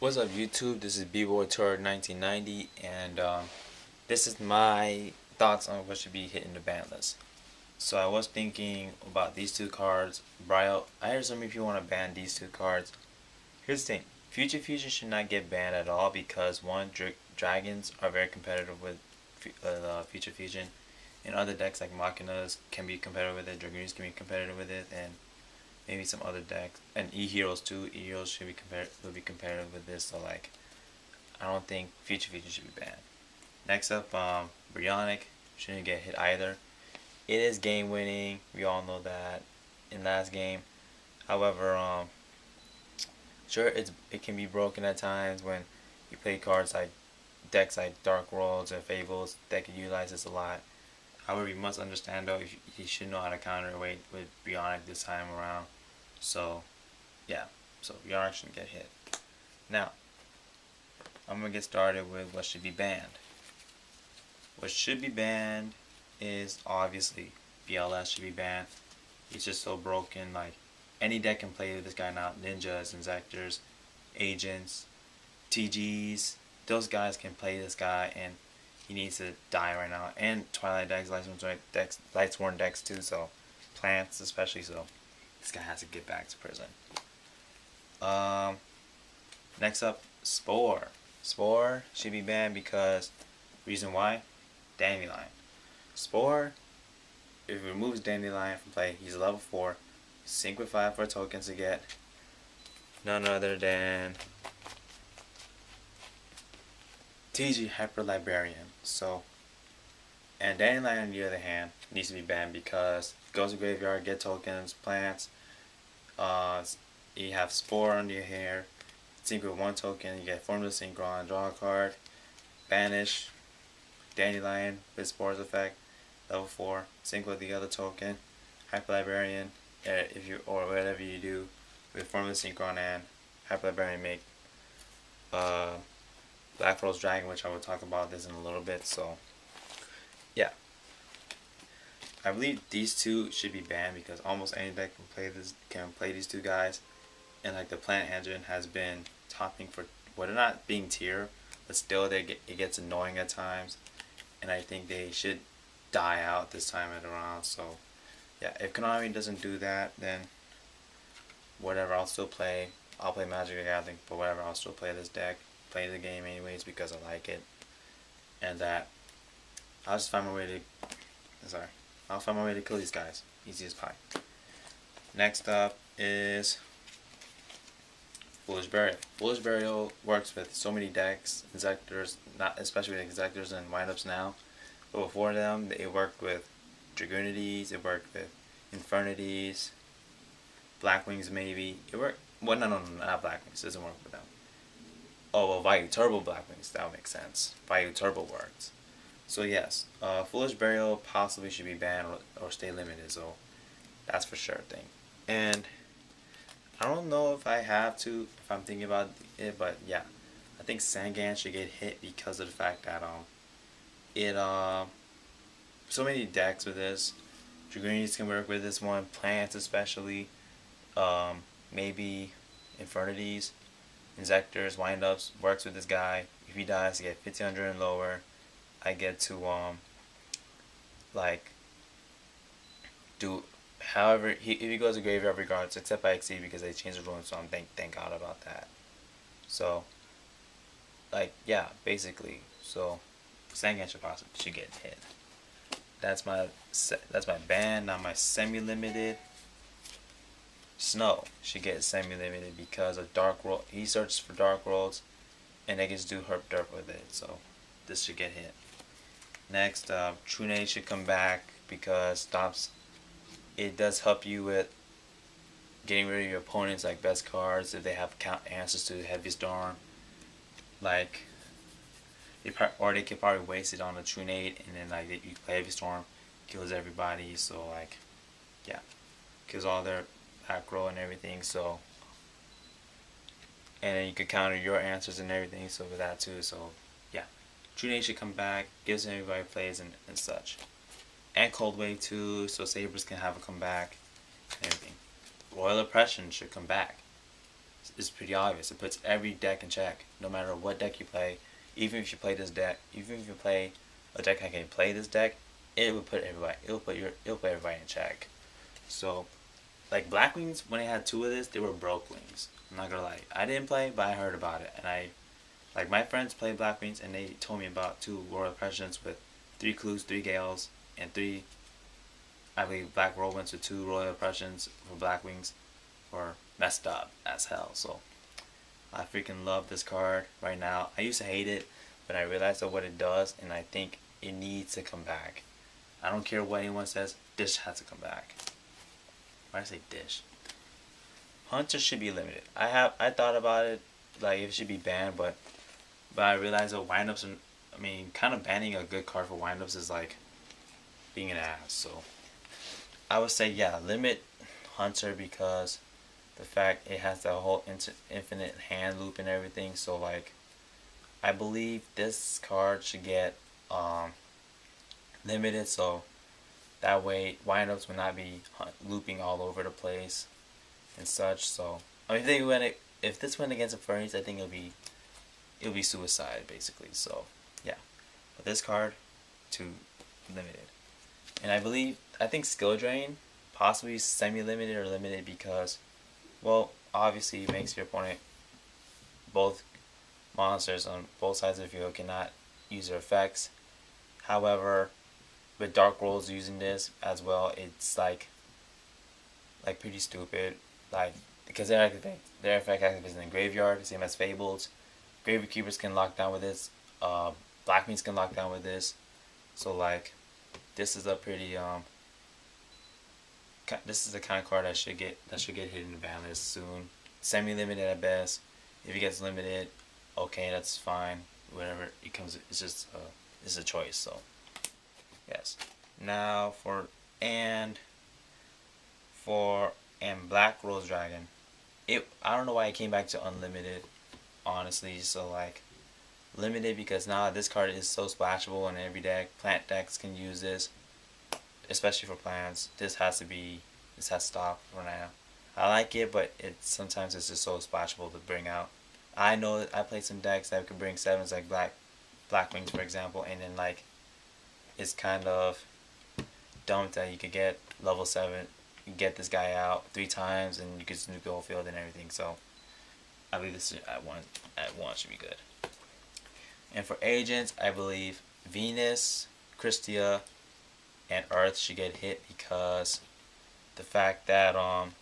What's up YouTube? This is B-Boy Tour 1990 and this is my thoughts on what should be hitting the ban list. So I was thinking about these two cards. Brio, I heard some people want to ban these two cards. Here's the thing. Future Fusion should not get banned at all because one, dragons are very competitive with Future Fusion, and other decks like Machinas can be competitive with it, Dragoons can be competitive with it, and maybe some other decks, and E-Heroes too. E-Heroes should be competitive with this. So like, I don't think Future Fusion should be banned. Next up, Bionic shouldn't get hit either. It is game winning. We all know that in last game. However, sure it can be broken at times when you play cards like decks like Dark Worlds or Fables that can utilize this a lot. However, you must understand though, you should know how to counter weight with Bionic this time around. So, yeah. So Bionic shouldn't get hit. Now, I'm gonna get started with what should be banned. What should be banned is obviously BLS should be banned. He's just so broken. Like any deck can play this guy now. Ninjas, Inzectors, Agents, TGs. Those guys can play this guy, and he needs to die right now. And Twilight decks, Lightsworn decks too. So plants especially. So this guy has to get back to prison. Next up, Spore. Spore should be banned because reason why? Dandelion. Spore, if it removes Dandelion from play, he's level 4. Sync with 5 for tokens to get none other than TG Hyper Librarian. So, and Dandelion on the other hand needs to be banned because goes to graveyard, get tokens, plants. You have Spore under your hair. Sync with 1 token, you get Formula Synchron, draw a card, banish Dandelion with Spore's effect, level 4, sync with the other token, Hyper Librarian, if you or whatever you do with Formula Synchron and Hyper Librarian make Black Rose Dragon, which I will talk about this in a little bit. So yeah, I believe these two should be banned because almost any deck can play these two guys, and like the Plant Engine has been topping for what well, not being tier, but still it gets annoying at times, and I think they should die out this time around. So yeah, if Konami doesn't do that, then whatever, I'll play Magic the Gathering, but whatever, I'll still play this deck, play the game anyways because I like it, and that I'll find my way to kill these guys, easy as pie. Next up is Foolish Burial. Foolish Burial works with so many decks, Inzectors, not especially with Inzectors and Windups now, but before them, it worked with Dragoonities, it worked with Infernities, Blackwings maybe. It worked. Well, no, not Blackwings. It doesn't work with them. Oh, well, Vayu Turbo Blackwings. That would make sense. Vayu Turbo works. So yes, Foolish Burial possibly should be banned or stay limited. So that's for sure thing. And I don't know if I'm thinking about it, but yeah, I think Sangan should get hit because of the fact that so many decks with this. Dragoonies can work with this one, plants especially, maybe Infernities, Inzectors, Windups works with this guy. If he dies, I get 1500 and lower. I get to like do however if he goes to graveyard regardless, except by Exceed because they changed the rules, so I'm thank God about that. So like yeah, basically, so Sangan should get hit. That's my ban. Now my semi-limited. Snow should get semi-limited because of Dark World. He searches for Dark Worlds, and they can just do herp derp with it. So this should get hit. Next, Trune should come back because it does help you with getting rid of your opponents like best cards if they have answers to Heavy Storm. Like, or they could probably waste it on a Trunade, and then like you play Heavy Storm, kills everybody. So like, yeah, kills all their back row and everything. So, and then you could counter your answers and everything. So with that too. So yeah, Trunade should come back, gives everybody plays and such. And Cold Wave too, so Sabres can have a comeback and everything. Royal Oppression should come back. is pretty obvious. It puts every deck in check, no matter what deck you play. Even if you play this deck, even if you play a deck that can play this deck, it will put everybody. It'll put everybody in check. So, like Black Wings, when they had two of this, they were broke wings. I'm not gonna lie. I didn't play, but I heard about it, and like my friends played Black Wings, and they told me about two Royal Oppressions with 3 Clues, 3 Gales, and 3, I believe, Black Whirlwinds with 2 Royal Oppressions for Black Wings were messed up as hell. So I freaking love this card right now. I used to hate it, but I realized what it does, and I think it needs to come back. I don't care what anyone says, Dish has to come back. Why did I say Dish? Hunter should be limited. I thought about it, like it should be banned, but I realized that windups and kind of banning a good card for windups is like being an ass. So I would say yeah, limit Hunter because the fact it has the whole infinite hand loop and everything. So like I believe this card should get limited, so that way windups will not be looping all over the place and such. So I mean, if this went against the furries, I think it'll be suicide basically. So yeah, but this card to limited, and I think skill drain possibly semi-limited or limited because, well, obviously it makes your opponent, both monsters on both sides of the field, cannot use their effects. However, with Dark Rolls using this as well, it's like pretty stupid. Like because their effect activates in the graveyard, same as Fables. Graveyard Keepers can lock down with this. Black Meats can lock down with this. So like, this is a pretty this is the kind of card that should get hit in the ban list soon. Semi-limited at best. If it gets limited, okay, that's fine. Whatever it comes, it's just it's a choice. So yes. Now for Black Rose Dragon, I don't know why it came back to unlimited, honestly. So like limited because now this card is so splashable in every deck. Plant decks can use this, especially for plants. This has to stop for now. I like it, but sometimes it's just so splashable to bring out. I know that I played some decks that could bring 7s like Black Wings for example, and then like it's kind of dumb that you could get level 7, you get this guy out 3 times and you could nuke the whole field and everything. So I believe this at one should be good. And for agents, I believe Venus, Christia, and Earth should get hit because the fact that Earth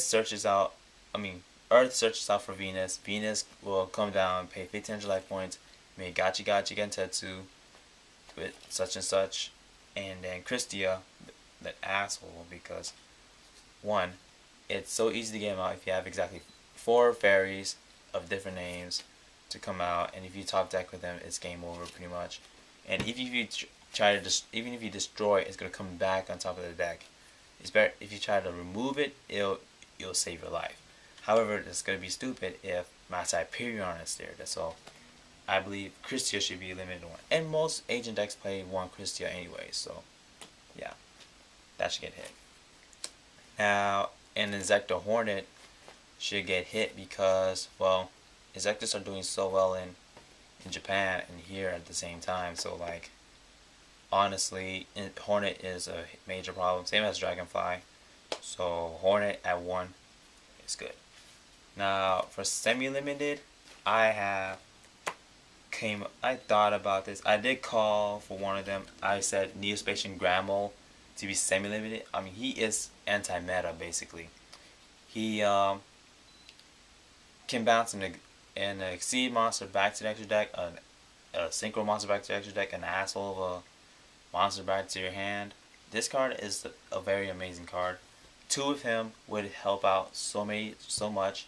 searches out for Venus. Venus will come down, pay 1,500 life points, make Gachi Gentetsu with such and such, and then Christia, that asshole, because one, it's so easy to get him out if you have exactly 4 fairies of different names to come out, and if you top deck with them, it's game over pretty much. And if you even if you destroy it, it's gonna come back on top of the deck. It's better if you try to remove it, you'll save your life. However, it's gonna be stupid if Mass Hyperion is there. That's all. I believe Christia should be limited to 1, and most agent decks play 1 Christia anyway. So yeah, that should get hit. Now, and Insecto Hornet should get hit because, well, Insectos are doing so well in Japan and here at the same time. So like, honestly, Hornet is a major problem. Same as Dragonfly. So Hornet at 1 is good. Now for semi-limited, I thought about this. I did call for one of them. I said Neospatian Grammel to be semi-limited. I mean, he is anti-meta basically. He can bounce an Exceed monster back to the extra deck, a Synchro monster back to the extra deck, an asshole of a monster back to your hand. This card is a very amazing card. 2 of him would help out so much,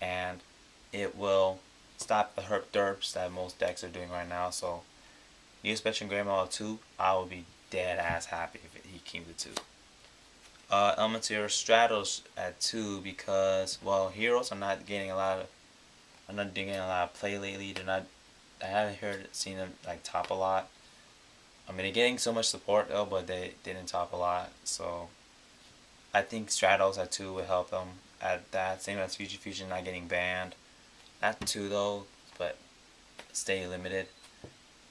and it will stop the herp derps that most decks are doing right now. So Neospatian Grandma 2, I would be dead ass happy if he came to 2. Elemental Stratos at 2 because, well, heroes are not getting a lot of play lately. I haven't seen them like top a lot. I mean, they're getting so much support though, but they didn't top a lot. So I think Stratos at 2 would help them at that. Same as Future Fusion not getting banned. Not 2 though, but stay limited.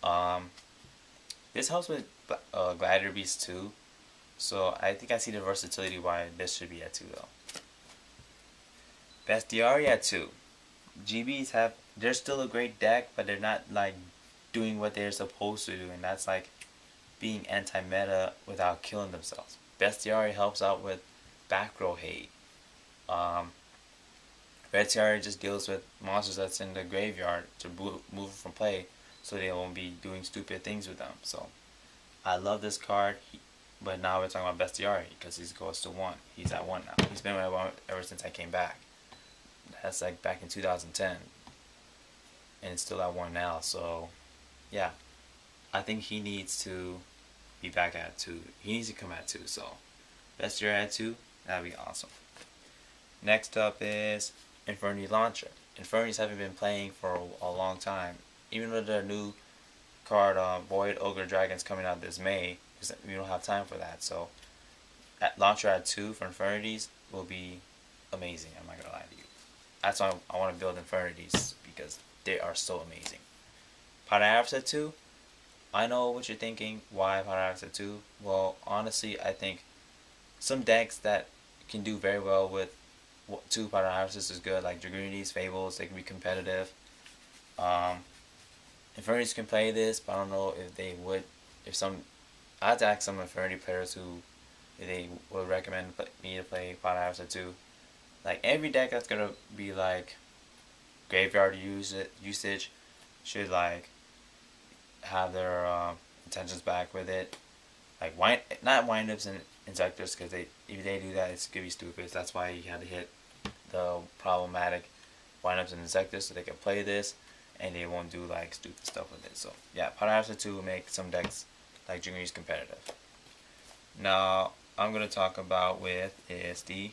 Um, this helps with Gladiator Beast 2. So I think I see the versatility why this should be at 2 though. Bestiary at 2. GBs they're still a great deck, but they're not like doing what they're supposed to do, and that's like being anti-meta without killing themselves. Bestiary helps out with back row hate. Bestiary just deals with monsters that's in the graveyard to move from play, so they won't be doing stupid things with them. So I love this card, but now we're talking about Bestiary because he goes to 1. He's at 1 now. He's been at 1 ever since I came back. That's like back in 2010, and it's still at 1 now. So yeah, I think he needs to be back at 2. He needs to come at 2. So Bestiary at 2, that'd be awesome. Next up is Infernity Launcher. Infernities haven't been playing for a long time. Even though their new card, Void Ogre Dragon's coming out this May, we don't have time for that. So Launcher at 2 for Infernities will be amazing. I'm not gonna lie to you. That's why I want to build Infernities, because they are so amazing. Pyrographs at 2. I know what you're thinking. Why Pyrographs at 2? Well, honestly, I think some decks that can do very well with 2 Pyrographs is good, like Dragunities, Fables. They can be competitive. Infernities can play this, but I don't know if they would. I have to ask some Infernity players if they would recommend me to play Pyrographs at 2. Like every deck that's gonna be like graveyard usage should like have their intentions back with it. Like not windups and injectors, because if they do that, it's gonna be stupid. That's why you had to hit the problematic windups and injectors so they can play this and they won't do like stupid stuff with it. So yeah, Pyrographs 2 will make some decks like Juniors competitive. Now I'm gonna talk about is the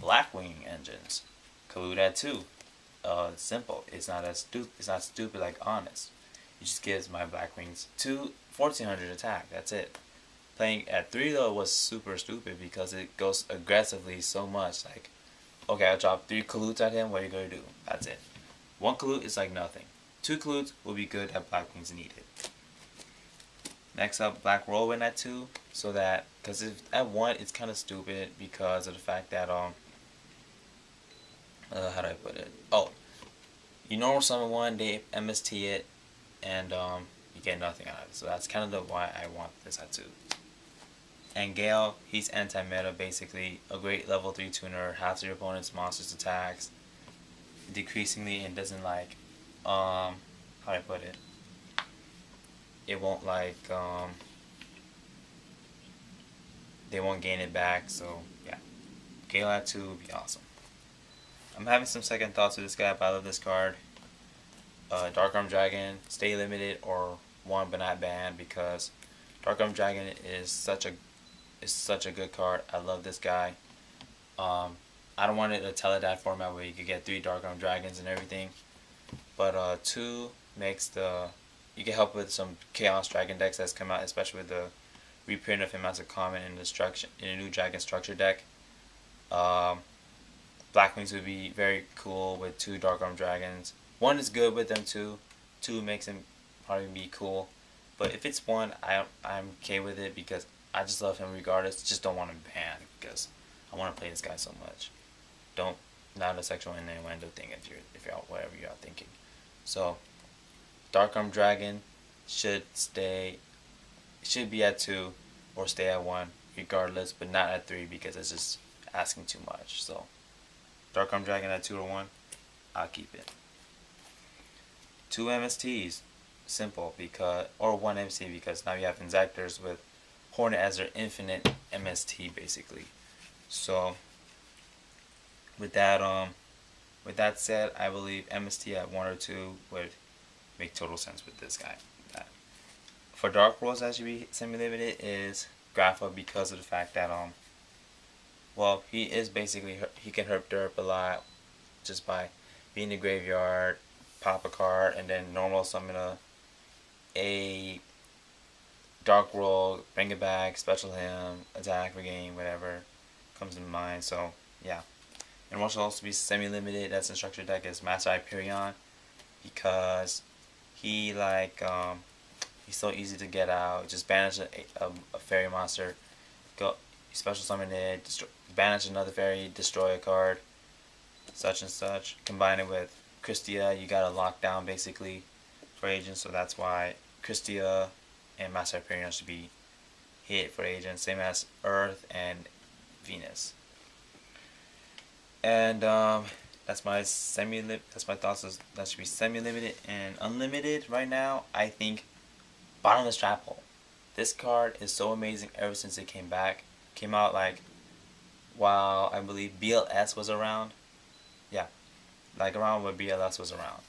Blackwing engines. Collude at 2. It's simple. It's not stupid like Honest. It just gives my Blackwings 1400 attack. That's it. Playing at 3 though was super stupid because it goes aggressively so much. Like, okay, I drop 3 Colludes at him. What are you gonna do? That's it. 1 Collude is like nothing. 2 Colludes will be good that Blackwings needed. Next up, Black Whirlwind at 2. So that, because at 1 it's kind of stupid because of the fact that how do I put it? Oh, you normal summon 1, they MST it, and you get nothing out of it. So that's kind of why I want this at 2. And Gale, he's anti-meta, basically a great level 3 tuner, halves your opponent's monsters attacks decreasingly, and doesn't like how do I put it? It won't like they won't gain it back. So yeah, Gale at 2 would be awesome. I'm having some second thoughts with this guy, but I love this card. Dark Arm Dragon, stay limited or 1 but not banned, because Dark Arm Dragon is such a good card. I love this guy. I don't want it a Teledad format where you could get 3 Dark Arm Dragons and everything, but 2 makes you can help with some Chaos Dragon decks that's come out, especially with the reprint of him as a common in a new Dragon Structure deck. Blackwings would be very cool with 2 Dark Arm Dragons. 1 is good with them too. 2 makes him probably be cool. But if it's 1, I'm okay with it because I just love him regardless. Just don't want him banned because I want to play this guy so much. Not a sexual innuendo thing if you're whatever you're thinking. So Dark Arm Dragon should be at 2 or stay at 1 regardless, but not at 3 because it's just asking too much. So Dark Arm Dragon at 2 or 1, I'll keep it. 2 MSTs, simple, or 1 MST, because now you have Injectors with Hornet as their infinite MST basically. So with that said, I believe MST at 1 or 2 would make total sense with this guy. For Dark Worlds that should be semi-limited is Grapha, because of the fact that well, he is basically, he can herp derp a lot just by being in the graveyard, pop a card, and then normal summon a Dark World, bring it back, special him, attack, regain, whatever comes to mind. So yeah, And what should also be semi-limited that's instructor deck is Master Hyperion, because he he's so easy to get out. Just banish a fairy monster, go special summon it, banish another fairy, destroy a card, such and such. Combine it with Christia, you got a lockdown basically for agents, so that's why Christia and Master Hyperion should be hit for agents, same as Earth and Venus. And that's my thoughts. That should be semi-limited and unlimited. Right now, I think Bottomless Trap Hole. This card is so amazing ever since it came out like while I believe BLS was around. Yeah, like around when BLS was around,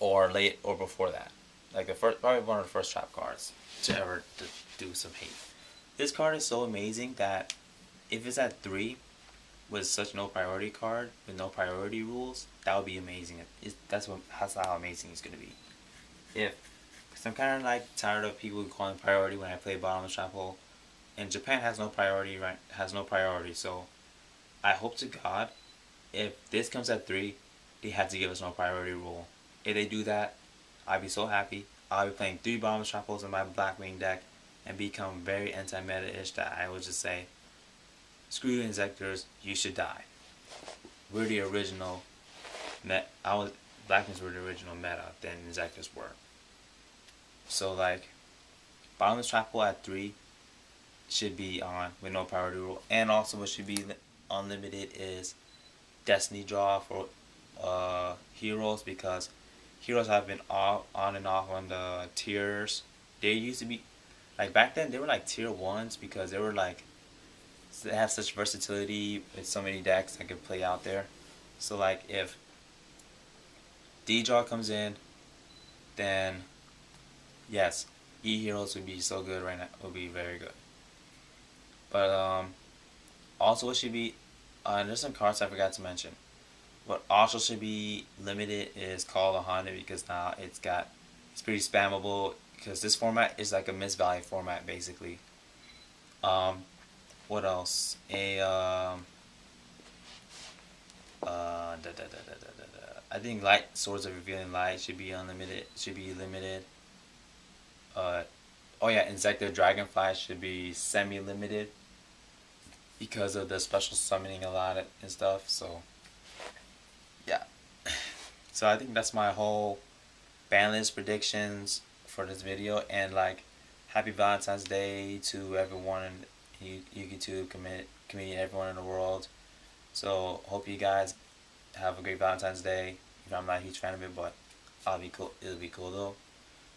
or late or before that. Like probably one of the first trap cards to ever do some hate. This card is so amazing that if it's at 3 with such no priority card with no priority rules, that would be amazing. That's how amazing it's gonna be. Because I'm kind of like tired of people calling priority when I play Bottomless Trap Hole, and Japan has no priority, right? Has no priority. So I hope to God, if this comes at 3, they have to give us no priority rule. If they do that, I'd be so happy. I'll be playing 3 Bottomless Trap Holes in my Blackwing deck and become very anti-meta-ish that I would just say, screw you Inzectors, you should die. We're the original Blackwings were the original meta than Inzectors were. So like, Bottomless Trap Hole at 3 should be on with no priority rule. And also what should be unlimited is Destiny Draw for heroes, because heroes have been on and off on the tiers. They used to be, like back then they were like tier 1s because they were like, they have such versatility with so many decks that could play out there. So like if D-Draw comes in, then yes, E-Heroes would be so good right now. Would be very good. But also what should be, there's some cards I forgot to mention. What also should be limited is Call of Honda, because now it's pretty spammable, because this format is like a misvalue format basically. What else? I think Light Swords of Revealing Light should be unlimited. Should be limited. Oh yeah, Insector Dragonfly should be semi-limited because of the special summoning a lot and stuff. So yeah. So I think that's my whole Banlist predictions for this video, and like, happy Valentine's Day to everyone in YouTube community, everyone in the world. So hope you guys have a great Valentine's Day. I'm not a huge fan of it, but it'll be cool though.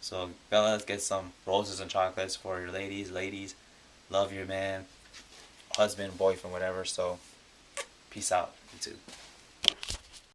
So fellas, get some roses and chocolates for your ladies. Ladies, love your man, husband, boyfriend, whatever. So peace out, YouTube.